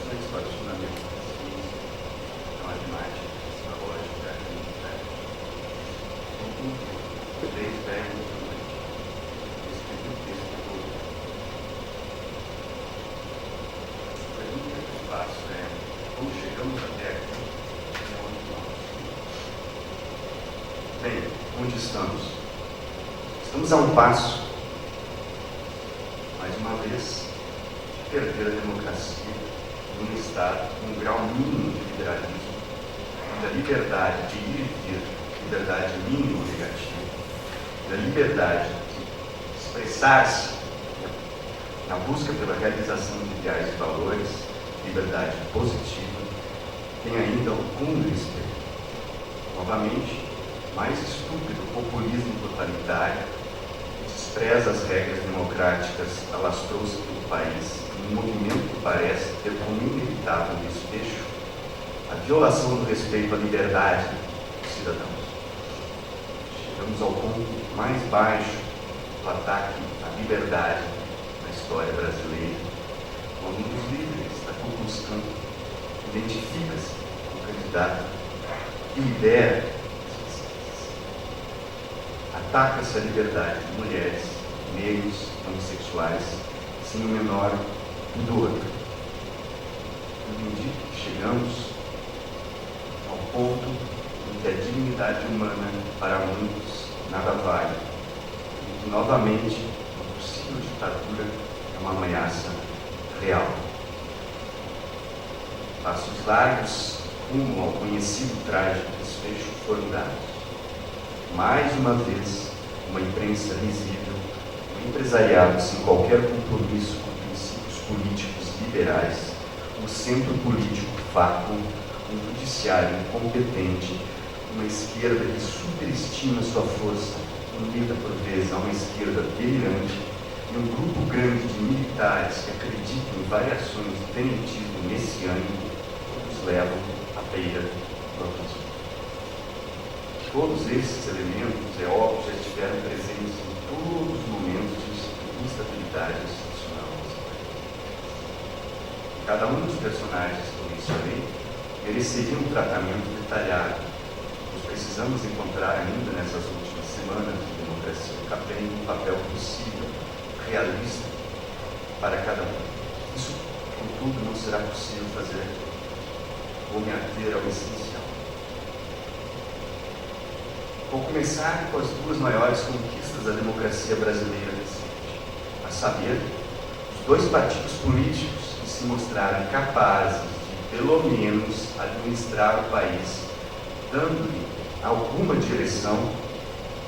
interessantes para os fundamentos da ciência, da matemática, da lógica, da química. O texto é emocionante. Escrevi o texto todo. A pergunta que eu faço é: como chegamos até aqui e onde vamos? Bem, onde estamos? Estamos a um passo, mais uma vez, de perder a democracia num Estado com um grau mínimo de liberalismo, onde a liberdade de ir e vir, liberdade mínima ou negativa, da liberdade de expressar-se na busca pela realização de ideais e valores, liberdade positiva, tem ainda o fundo externo. Novamente, mais estúpido populismo totalitário, que despreza as regras democráticas, alastrou-se pelo país, um movimento que parece ter como inevitável desfecho a violação do respeito à liberdade dos cidadãos. Chegamos ao ponto mais baixo do ataque à liberdade na história brasileira, quando um dos líderes da Ku Klux Klan identifica-se como candidato e lidera, ataca-se a liberdade de mulheres, negros, homossexuais, sem o menor pudor. No dia que chegamos ao ponto em que a dignidade humana para muitos nada vale, e que novamente uma possível ditadura é uma ameaça real. Passos largos rumo ao conhecido trágico desfecho foram dados. Mais uma vez, uma imprensa visível, um empresariado sem qualquer compromisso com princípios políticos liberais, um centro político vácuo, um judiciário incompetente, uma esquerda que superestima sua força, unida por vezes a uma esquerda delirante, e um grupo grande de militares que acreditam em variações do tenentismo messiânico, que os levam à beira do abismo. Todos esses elementos, é óbvio, já estiveram presentes em todos os momentos de instabilidade institucional. Cada um dos personagens que eu mencionei mereceria um tratamento detalhado. Nós precisamos encontrar ainda nessas últimas semanas de democracia capenga um papel possível, realista, para cada um. Isso, contudo, não será possível fazer aqui. Vou me ater ao essencial. Vou começar com as duas maiores conquistas da democracia brasileira recente, a saber, os dois partidos políticos que se mostraram capazes de, pelo menos, administrar o país, dando-lhe alguma direção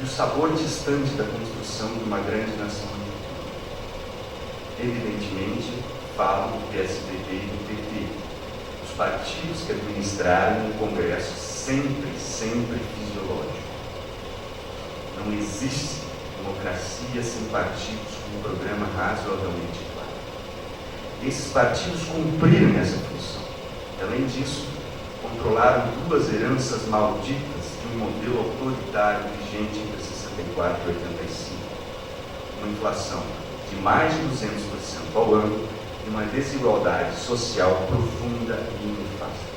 e o sabor distante da construção de uma grande nação. Evidentemente, falo do PSDB e do PT, os partidos que administraram um Congresso sempre fisiológico. Não existe democracia sem partidos com um programa razoavelmente claro. E esses partidos cumpriram essa função. Além disso, controlaram duas heranças malditas de um modelo autoritário vigente entre 64 e 85. Uma inflação de mais de 200% ao ano e uma desigualdade social profunda e nefasta.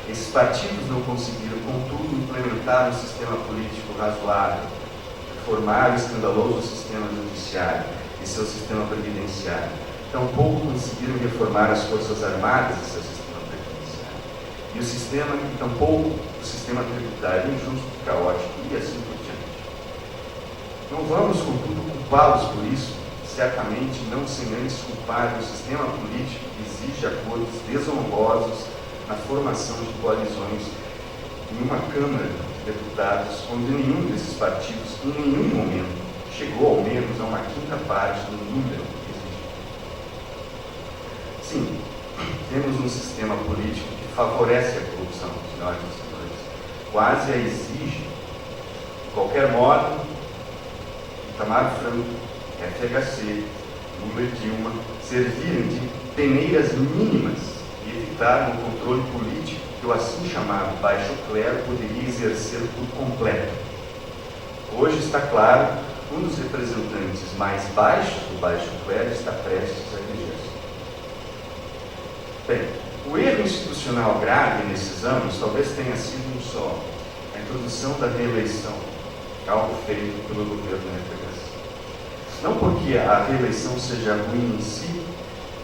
Esses partidos não conseguiram, contudo, implementar um sistema político razoável, reformar o escandaloso sistema judiciário e seu sistema previdenciário. Tampouco conseguiram reformar as Forças Armadas e seu sistema previdenciário. E tampouco o sistema tributário injusto, caótico e assim por diante. Não vamos, contudo, culpá-los por isso, certamente não sem antes culpar o sistema político que exige acordos desonrosos na formação de coalizões em uma Câmara de Deputados, onde nenhum desses partidos, em nenhum momento, chegou ao menos a uma quinta parte do número exigido. Sim, temos um sistema político que favorece a corrupção, senhoras e senhores, quase a exige, de qualquer modo, Itamar Franco, FHC, Lula e Dilma servirem de peneiras mínimas e evitaram o controle político que o assim chamado baixo clero poderia exercer por completo. Hoje está claro, um dos representantes mais baixos do baixo clero está prestes a eleger-se. Bem, o erro institucional grave nesses anos talvez tenha sido um só: a introdução da reeleição, algo feito pelo governo FHC. Não porque a reeleição seja ruim em si,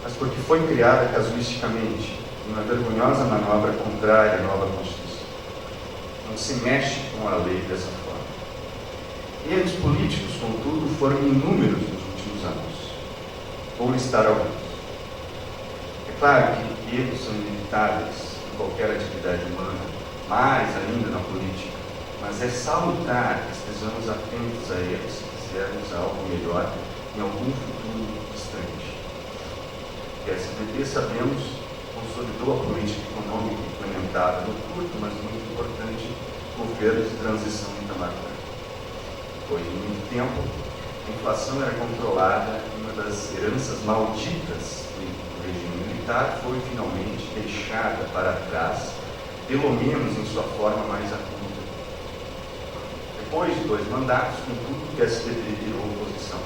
mas porque foi criada casuisticamente, uma vergonhosa manobra contrária à nova Constituição. Não se mexe com a lei dessa forma. Erros políticos, contudo, foram inúmeros nos últimos anos. Vou listar alguns. É claro que erros são inevitáveis em qualquer atividade humana, mais ainda na política, mas é salutar que estejamos atentos a eles se quisermos algo melhor em algum futuro distante. O PSDB, sabemos, consolidou a política econômica implementada no curto, mas muito importante, governo de transição em Itamar Franco. Depois de muito tempo, a inflação era controlada e uma das heranças malditas do regime militar foi finalmente deixada para trás, pelo menos em sua forma mais aguda. Depois de 2 mandatos, contudo, o PSDB virou oposição.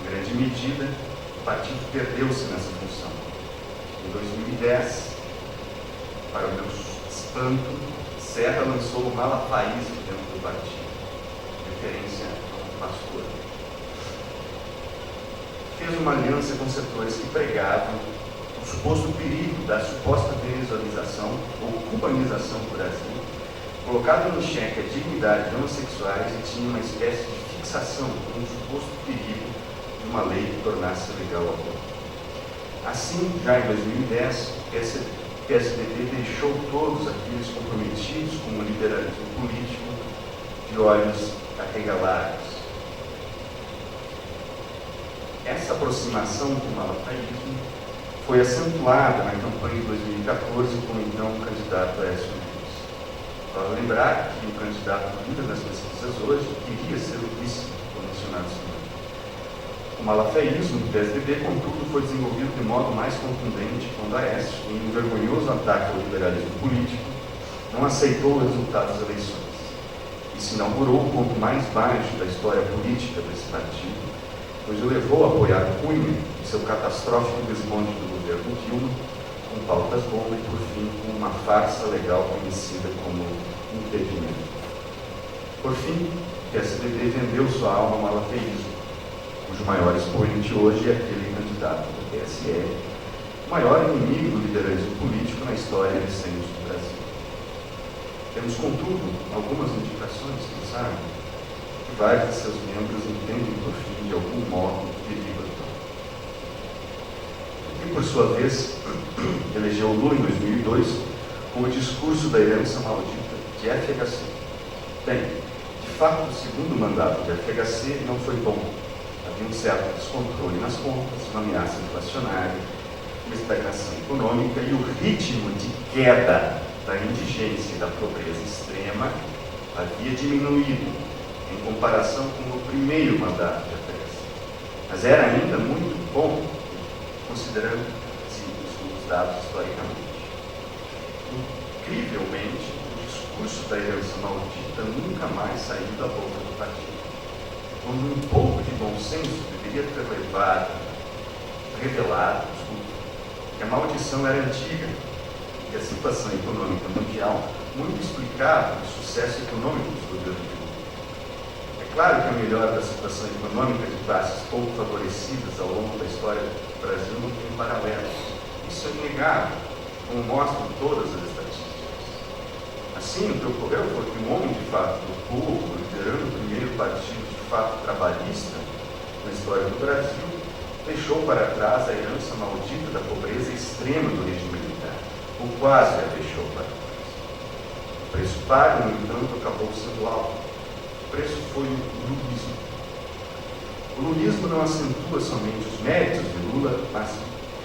Em grande medida, o partido perdeu-se nessa função. Em 2010, para o meu espanto, Serra lançou o malafaísmo dentro do partido, referência a um pastor. Fez uma aliança com setores que pregavam o suposto perigo da suposta venezuelização ou cubanização do Brasil, colocado em xeque a dignidade de homossexuais e tinha uma espécie de fixação com o suposto perigo de uma lei que tornasse legal o aborto. Assim, já em 2010, o PSDB deixou todos aqueles comprometidos com o liberalismo político de olhos arregalados. Essa aproximação com o malafaísmo foi acentuada na campanha de 2014 com o então candidato Aécio Neves. Vale lembrar que o candidato líder das pesquisas hoje queria ser o vice do mencionado senhor. O malafaísmo do PSDB, contudo, foi desenvolvido de modo mais contundente quando Aécio, em um vergonhoso ataque ao liberalismo político, não aceitou o resultado das eleições e se inaugurou o ponto mais baixo da história política desse partido, pois o levou a apoiar Cunha em seu catastrófico desmonte do governo Dilma, com pautas bombas e, por fim, com uma farsa legal conhecida como impedimento. Por fim, o PSDB vendeu sua alma ao malafaísmo, cujo maior expoente hoje é aquele candidato do PSL, o maior inimigo do liberalismo político na história recente do Brasil. Temos, contudo, algumas indicações, quem sabe, que vários de seus membros entendem por fim, de algum modo, o perigo atual. E, por sua vez, elegeu Lula em 2002 com o discurso da herança maldita de FHC. Bem, de fato, o segundo mandato de FHC não foi bom. Havia um certo descontrole nas contas, uma ameaça inflacionária, uma estagnação econômica e o ritmo de queda da indigência e da pobreza extrema havia diminuído em comparação com o primeiro mandato de FHC. Mas era ainda muito bom, considerando os dados historicamente. Incrivelmente, o discurso da herança maldita nunca mais saiu da boca do partido. Quando um pouco de bom senso deveria ter revelado que a maldição era antiga, que a situação econômica mundial muito explicava o sucesso econômico dos governos de Lula. É claro que a melhora da situação econômica de classes pouco favorecidas ao longo da história do Brasil não tem paralelos. Isso é inegável, como mostram todas as estatísticas. Assim, o que ocorreu foi que um homem de fato do povo, liderando o primeiro partido de fato trabalhista na história do Brasil, deixou para trás a herança maldita da pobreza extrema do regime militar, ou quase a deixou para trás. O preço pago, no entanto, acabou sendo alto. O preço foi o lulismo. O lulismo não acentua somente os méritos de Lula, mas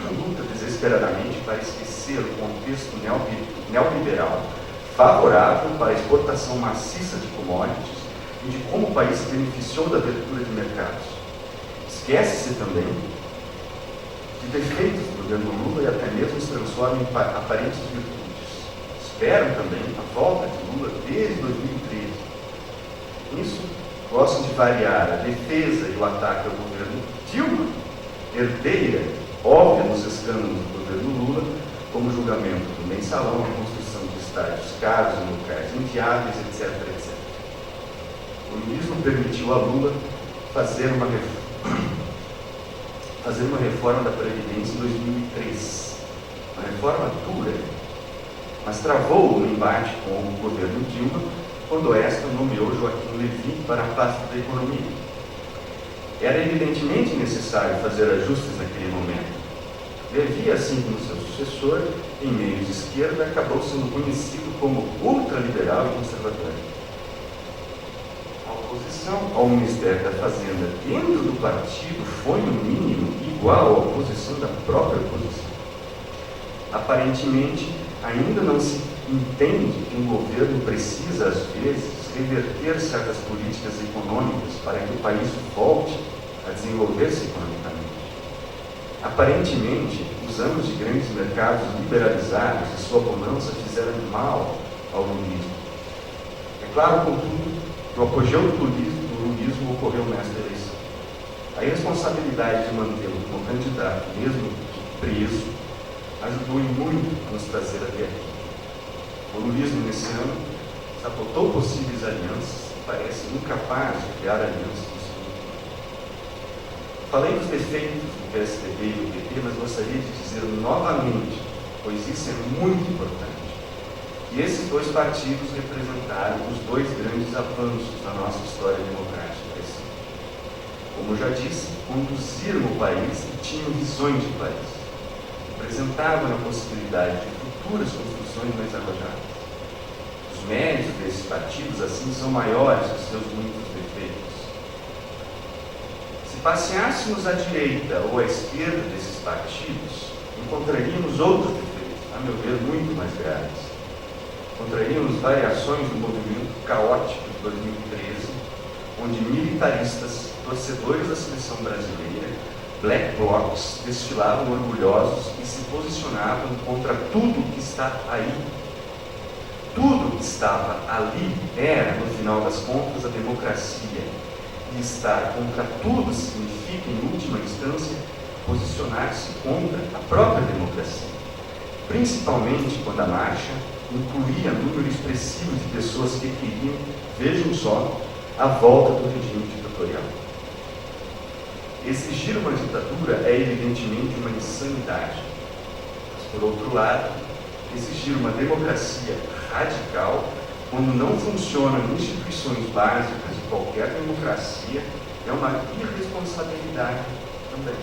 luta desesperadamente para esquecer o contexto neoliberal favorável para a exportação maciça de commodities e de como o país se beneficiou da abertura de mercados. Esquece-se também de defeitos do governo Lula e até mesmo se transforma em aparentes virtudes. Esperam também a volta de Lula desde 2013. Nisso, gostam de variar a defesa e o ataque ao governo Dilma, herdeira óbvia dos escândalos do governo Lula, o julgamento do mensalão, a construção de estádios caros em locais inviáveis, etc, etc. O lulismo permitiu a Lula fazer uma reforma da Previdência em 2003. Uma reforma dura, mas travou um embate com o governo Dilma, quando esta nomeou Joaquim Levy para a pasta da economia. Era evidentemente necessário fazer ajustes naquele momento. Levy, assim como seu sucessor, em meios de esquerda, acabou sendo conhecido como ultraliberal e conservador. A oposição ao Ministério da Fazenda dentro do partido foi, no mínimo, igual à oposição da própria oposição. Aparentemente, ainda não se entende que um governo precisa, às vezes, reverter certas políticas econômicas para que o país volte a desenvolver-se economicamente. Aparentemente, os anos de grandes mercados liberalizados e sua bonança fizeram mal ao lulismo. É claro, contudo, que o apogeu do lulismo ocorreu nesta eleição. A irresponsabilidade de mantê-lo como candidato, mesmo que preso, ajudou em muito a nos trazer até aqui. O lulismo, nesse ano, sabotou possíveis alianças e parece incapaz de criar alianças. Falei dos defeitos do PSDB e do PT, mas gostaria de dizer novamente, pois isso é muito importante, que esses dois partidos representaram os dois grandes avanços da nossa história democrática recente. Como já disse, conduziram o país e tinham visões de país. Representavam a possibilidade de futuras construções mais arrojadas. Os méritos desses partidos, assim, são maiores que seus muitos defeitos. Se passeássemos à direita ou à esquerda desses partidos, encontraríamos outros defeitos, a meu ver, muito mais graves. Encontraríamos variações do movimento caótico de 2013, onde militaristas, torcedores da seleção brasileira, black blocs, desfilavam orgulhosos e se posicionavam contra tudo que está aí. Tudo que estava ali era, no final das contas, a democracia. E estar contra tudo significa, em última instância, posicionar-se contra a própria democracia. Principalmente quando a marcha incluía número expressivo de pessoas que queriam, vejam só, a volta do regime ditatorial. Exigir uma ditadura é evidentemente uma insanidade. Mas, por outro lado, exigir uma democracia radical, quando não funcionam instituições básicas de qualquer democracia, é uma irresponsabilidade também.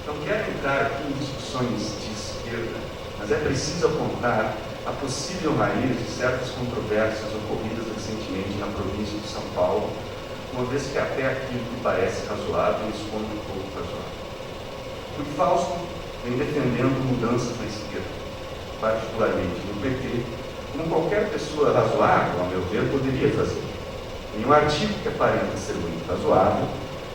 Não quero entrar aqui em discussões de esquerda, mas é preciso apontar a possível raiz de certas controvérsias ocorridas recentemente na província de São Paulo, uma vez que até aquilo que parece razoável esconde um pouco razoável. O Fausto vem defendendo mudanças na esquerda, particularmente no PT, como qualquer pessoa razoável, a meu ver, poderia fazer. Em um artigo que aparenta ser muito razoável,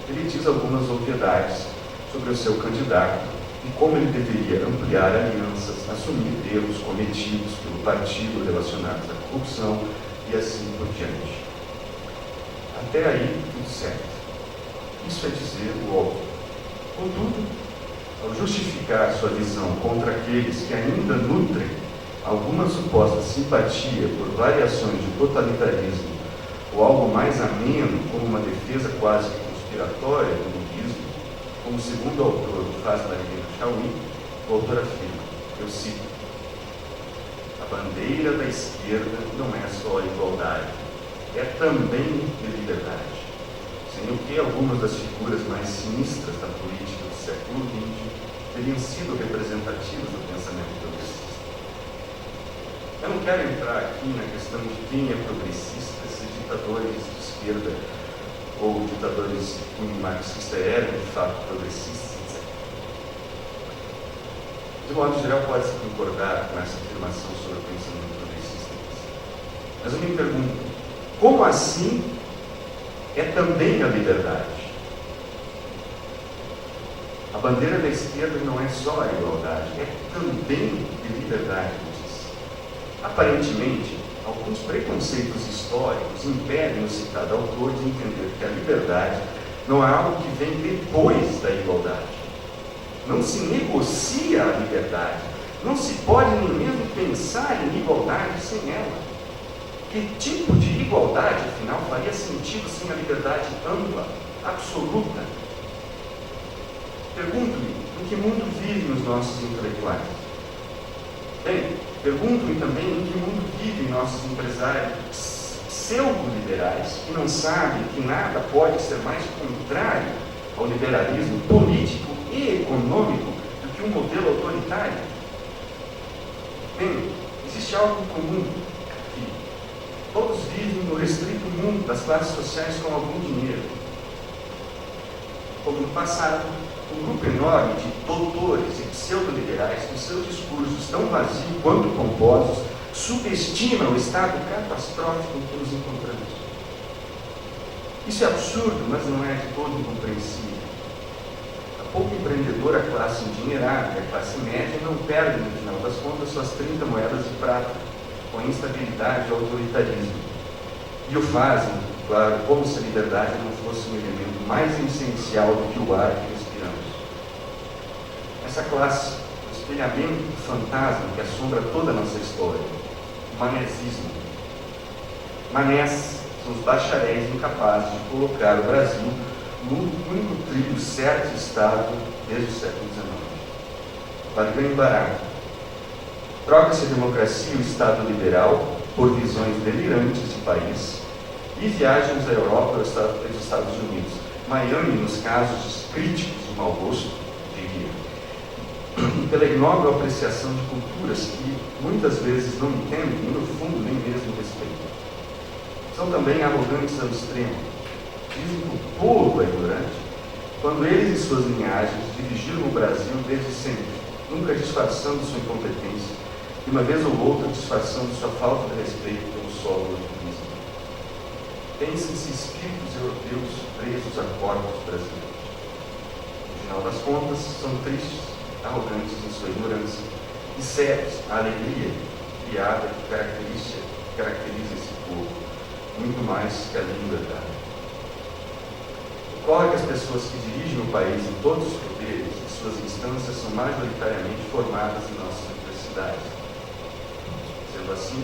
ele diz algumas obviedades sobre o seu candidato e como ele deveria ampliar alianças, assumir erros cometidos pelo partido relacionados à corrupção e assim por diante. Até aí, tudo certo. Isso é dizer o óbvio. Contudo, ao justificar sua visão contra aqueles que ainda nutrem alguma suposta simpatia por variações de totalitarismo ou algo mais ameno, como uma defesa quase conspiratória do lulismo, como segundo o autor do Faz Marinheiro Chauí, o autor afirma, eu cito, a bandeira da esquerda não é só a igualdade, é também a liberdade, sem o que algumas das figuras mais sinistras da política do século XX teriam sido representativas do pensamento progressista. Eu não quero entrar aqui na questão de quem é progressista, se ditadores de esquerda ou ditadores de cunho marxista eram de fato progressistas, etc. De modo geral, pode-se concordar com essa afirmação sobre o pensamento progressista. Mas eu me pergunto, como assim é também a liberdade? A bandeira da esquerda não é só a igualdade, é também a liberdade, diz. Aparentemente, alguns preconceitos históricos impedem o citado autor de entender que a liberdade não é algo que vem depois da igualdade. Não se negocia a liberdade. totalidade. Não se pode nem mesmo pensar em igualdade sem ela. Que tipo de igualdade, afinal, faria sentido sem a liberdade ampla, absoluta? Pergunto-me, em que mundo vivem os nossos intelectuais? Bem, pergunto-me também em que mundo vivem nossos empresários pseudo-liberais que não sabem que nada pode ser mais contrário ao liberalismo político e econômico do que um modelo autoritário? Bem, existe algo comum aqui. Todos vivem no restrito mundo das classes sociais com algum dinheiro. Como no passado, um grupo enorme de doutores e pseudo-liberais, com seus discursos tão vazios quanto pomposos, subestima o estado catastrófico em que nos encontramos. Isso é absurdo, mas não é de todo incompreensível. A pouco empreendedora classe endinheirada e a classe média não perdem, no final das contas, suas 30 moedas de prata, com a instabilidade e o autoritarismo. E o fazem, claro, como se a liberdade não fosse um elemento mais essencial do que o ar que respiramos. Essa classe, o espelhamento do fantasma que assombra toda a nossa história, o manésismo. Manés são os bacharéis incapazes de colocar o Brasil no único trilho certo e estável desde o século XIX. Vale ganho barato. Troca-se a democracia e o Estado liberal por visões delirantes de país e viagens à Europa e aos Estados Unidos. Miami, nos casos críticos de mau gosto, diria, e pela ignóbil apreciação de culturas que muitas vezes não entendem e, no fundo, nem mesmo respeitam. São também arrogantes ao extremo. Dizem que o povo é ignorante, quando eles e suas linhagens dirigiram o Brasil desde sempre, nunca disfarçando sua incompetência, e uma vez ou outra disfarçando sua falta de respeito pelo solo urbanismo. Pensem-se espíritos europeus presos a corpos brasileiros. No final das contas, são tristes, arrogantes em sua ignorância, e sérios à alegria criada que caracteriza esse povo, muito mais que a liberdade. Ocorre que as pessoas que dirigem o país em todos os poderes e suas instâncias são majoritariamente formadas em nossas universidades. Sendo assim,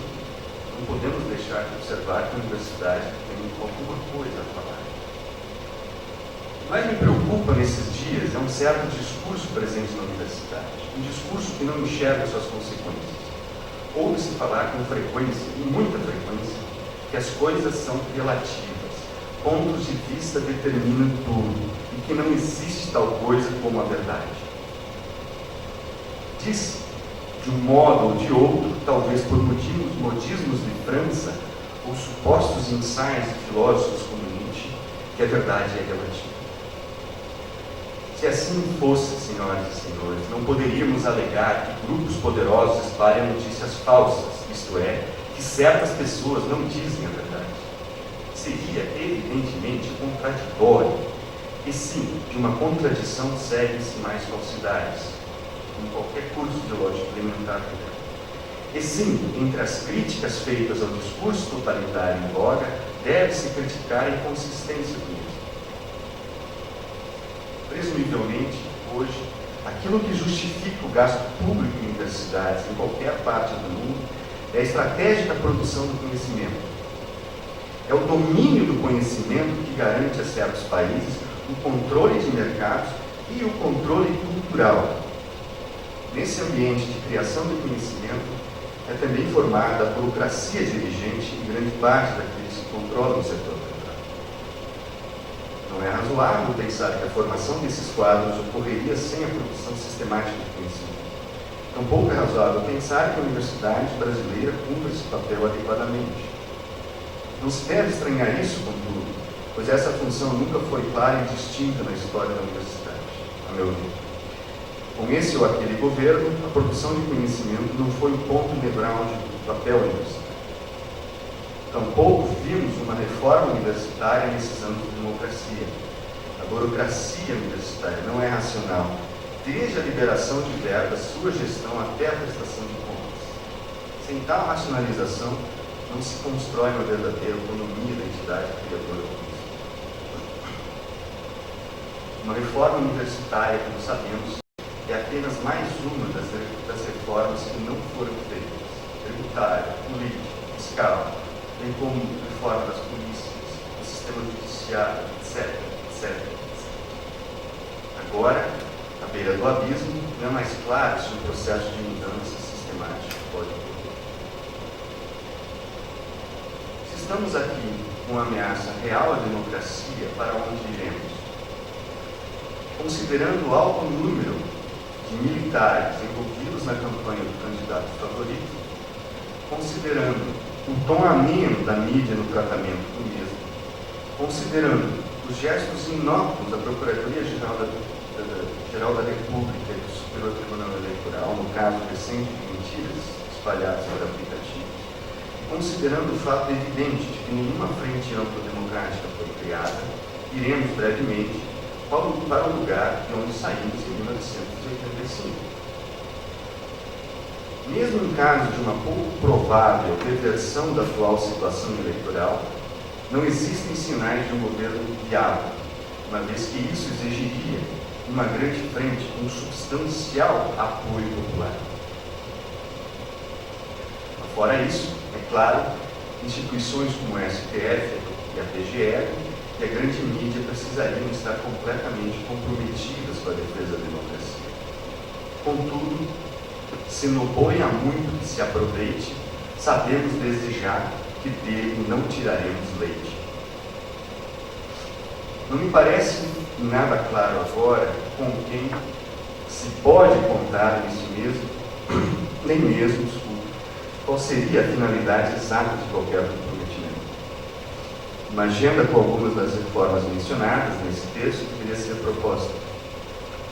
não podemos deixar de observar que a universidade tem alguma coisa a falar. O que mais me preocupa nesses dias é um certo discurso presente na universidade, um discurso que não enxerga suas consequências. Ouve-se falar com frequência, e muita frequência, que as coisas são relativas, pontos de vista determinam tudo, e que não existe tal coisa como a verdade. Diz, de um modo ou de outro, talvez por modismos de França, ou supostos ensaios de filósofos como Nietzsche, que a verdade é relativa. Se assim fosse, senhoras e senhores, não poderíamos alegar que grupos poderosos espalham notícias falsas, isto é, que certas pessoas não dizem a verdade. Seria, evidentemente, contraditório. E sim, de uma contradição seguem-se mais falsidades, como qualquer curso de lógica elementar. E sim, entre as críticas feitas ao discurso totalitário em voga, deve-se criticar a inconsistência do mesmo. Presumivelmente, hoje, aquilo que justifica o gasto público em universidades em qualquer parte do mundo é a estratégica produção do conhecimento. É o domínio do conhecimento que garante a certos países o controle de mercados e o controle cultural. Nesse ambiente de criação de conhecimento, é também formada a burocracia dirigente em grande parte daqueles que controlam o setor privado. Não é razoável pensar que a formação desses quadros ocorreria sem a produção sistemática de conhecimento. Tampouco é razoável pensar que a universidade brasileira cumpra esse papel adequadamente. Não se deve estranhar isso, contudo, pois essa função nunca foi clara e distinta na história da universidade, a meu ver. Com esse ou aquele governo, a produção de conhecimento não foi o ponto nevrálgico do papel universitário. Tampouco vimos uma reforma universitária nesses anos de democracia. A burocracia universitária não é racional, desde a liberação de verbas, sua gestão até a prestação de contas. Sem tal racionalização, não se constrói uma verdadeira autonomia da entidade criadora do conhecimento. Uma reforma universitária, como sabemos, é apenas mais uma das reformas que não foram feitas, tributária, política, fiscal, bem como reforma das polícias, do sistema judiciário, etc, etc, etc. Agora, à beira do abismo, não é mais claro se um processo de mudança sistemática pode ocorrer. Se estamos aqui com uma ameaça real à democracia, para onde iremos? Considerando o alto número de militares envolvidos na campanha do candidato favorito, considerando o tom ameno da mídia no tratamento do mesmo, considerando os gestos inócuos da Procuradoria-Geral da República e do Superior Tribunal Eleitoral, no caso recente de mentiras espalhadas por aplicativos, considerando o fato evidente de que nenhuma frente amplo-democrática foi criada, iremos brevemente para o lugar de onde saímos em 1985. Mesmo em caso de uma pouco provável reversão da atual situação eleitoral, não existem sinais de um governo viável, uma vez que isso exigiria uma grande frente com substancial apoio popular. Fora isso, é claro, instituições como a STF e a PGR e a grande mídia precisariam estar completamente comprometidas com a defesa da democracia. Contudo, se no boi há muito que se aproveite, sabemos desde já que dele não tiraremos leite. Não me parece nada claro agora com quem se pode contar nesse mesmo, nem mesmo, qual seria a finalidade exata de qualquer comprometimento. Uma agenda com algumas das reformas mencionadas nesse texto deveria ser proposta.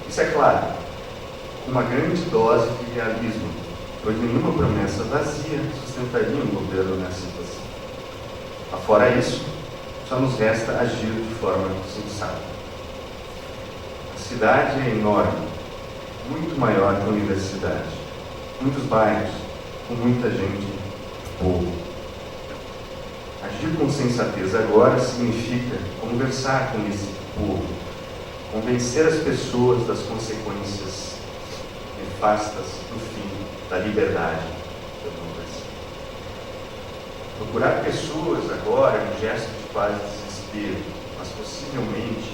Isso é claro, com uma grande dose de realismo, pois nenhuma promessa vazia sustentaria um governo nessa situação. Afora isso, só nos resta agir de forma sensata. A cidade é enorme, muito maior que a universidade. Muitos bairros, com muita gente, povo. Agir com sensatez agora significa conversar com esse povo, convencer as pessoas das consequências nefastas do fim da liberdade da democracia. Procurar pessoas agora é um gesto de quase desespero, mas possivelmente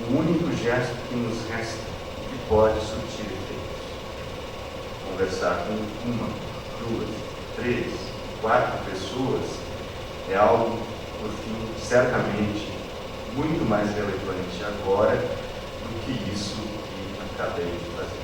o único gesto que nos resta e que pode surtir efeitos. Conversar com uma, 2, 3, 4 pessoas é algo, por fim, certamente muito mais relevante agora do que isso que acabei de fazer.